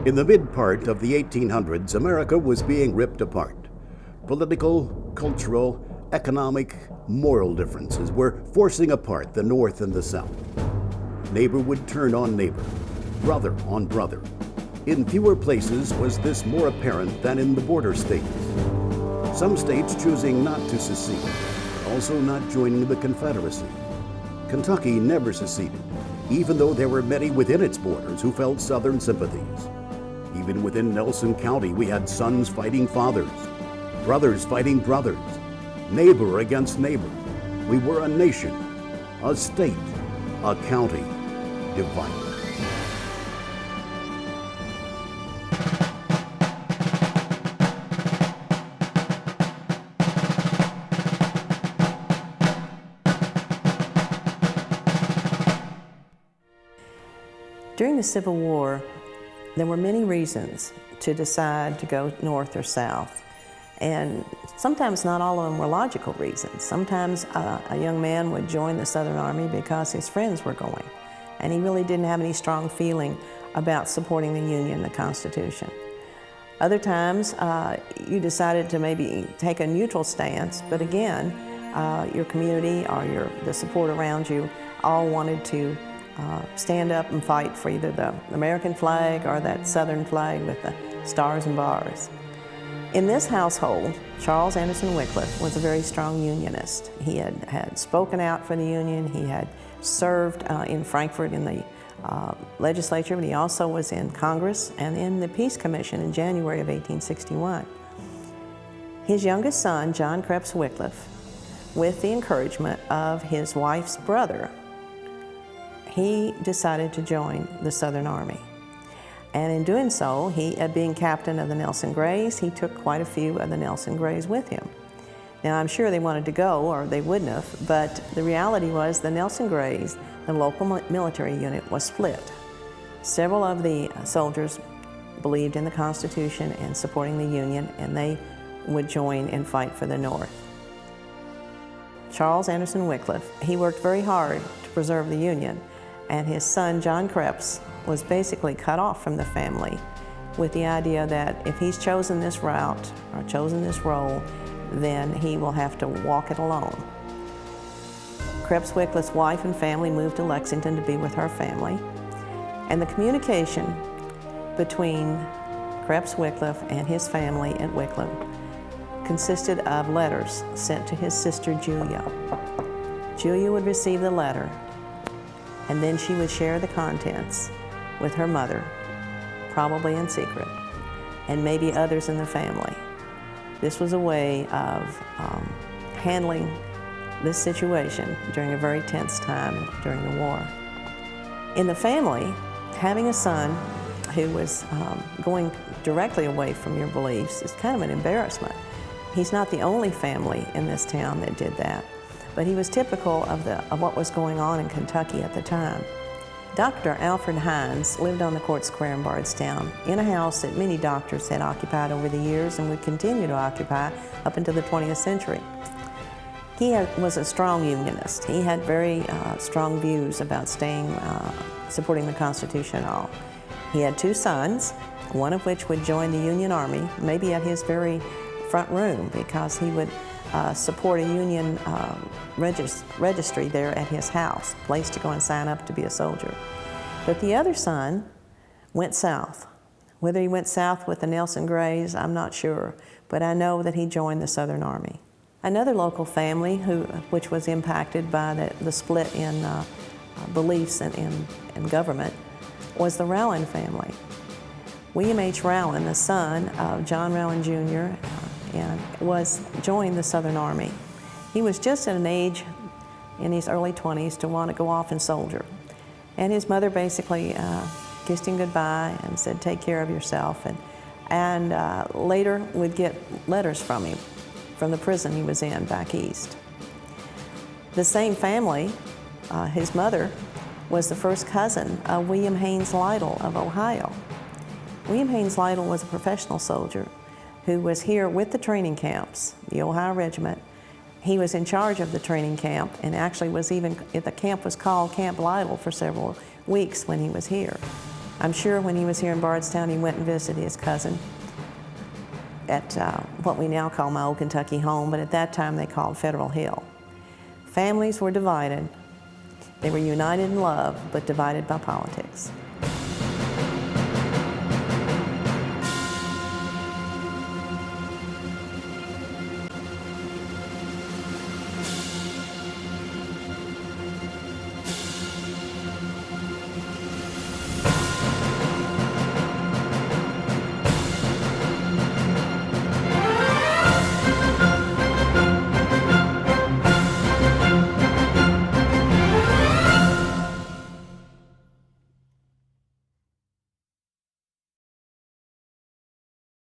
In the mid part of the 1800s, America was being ripped apart. Political, cultural, economic, moral differences were forcing apart the North and the South. Neighbor would turn on neighbor, brother on brother. In fewer places was this more apparent than in the border states. Some states choosing not to secede, but also not joining the Confederacy. Kentucky never seceded, even though there were many within its borders who felt Southern sympathies. Even within Nelson County, we had sons fighting fathers, brothers fighting brothers, neighbor against neighbor. We were a nation, a state, a county divided. During the Civil War, there were many reasons to decide to go north or south. And sometimes not all of them were logical reasons. Sometimes a young man would join the Southern Army because his friends were going, and he really didn't have any strong feeling about supporting the Union, the Constitution. Other times, you decided to maybe take a neutral stance, but again, your community or the support around you all wanted to stand up and fight for either the American flag or that Southern flag with the stars and bars. In this household, Charles Anderson Wickliffe was a very strong Unionist. He had spoken out for the Union. He had served in Frankfort in the legislature, but he also was in Congress and in the Peace Commission in January of 1861. His youngest son, John Crepes Wickliffe, with the encouragement of his wife's brother, he decided to join the Southern Army. And in doing so, he, being captain of the Nelson Grays, he took quite a few of the Nelson Grays with him. Now, I'm sure they wanted to go, or they wouldn't have, but the reality was the Nelson Grays, the local military unit, was split. Several of the soldiers believed in the Constitution and supporting the Union, and they would join and fight for the North. Charles Anderson Wickliffe, he worked very hard to preserve the Union, and his son, John Crepes, was basically cut off from the family with the idea that if he's chosen this route or chosen this role, then he will have to walk it alone. Crepes Wickliffe's wife and family moved to Lexington to be with her family, and the communication between Crepes Wickliffe and his family at Wickliffe consisted of letters sent to his sister Julia. Julia would receive the letter, and then she would share the contents with her mother, probably in secret, and maybe others in the family. This was a way of handling this situation during a very tense time during the war. In the family, having a son who was going directly away from your beliefs is kind of an embarrassment. He's not the only family in this town that did that, but he was typical of what was going on in Kentucky at the time. Dr. Alfred Hines lived on the Court Square in Bardstown in a house that many doctors had occupied over the years and would continue to occupy up until the 20th century. He was a strong Unionist. He had very strong views about supporting the Constitution and all. He had two sons, one of which would join the Union Army, maybe at his very front room, because he would support a Union registry there at his house, place to go and sign up to be a soldier. But the other son went south. Whether he went south with the Nelson Grays, I'm not sure, but I know that he joined the Southern Army. Another local family which was impacted by the split in beliefs in government was the Rowan family. William H. Rowan, the son of John Rowan Jr., joined the Southern Army. He was just at an age in his early 20s to want to go off and soldier. And his mother basically kissed him goodbye and said, take care of yourself, and later would get letters from him from the prison he was in back east. The same family, his mother was the first cousin of William Haynes Lytle of Ohio. William Haynes Lytle was a professional soldier who was here with the training camps, the Ohio Regiment. He was in charge of the training camp, and actually the camp was called Camp Lytle for several weeks when he was here. I'm sure when he was here in Bardstown, he went and visited his cousin at what we now call my old Kentucky home, but at that time they called Federal Hill. Families were divided. They were united in love, but divided by politics.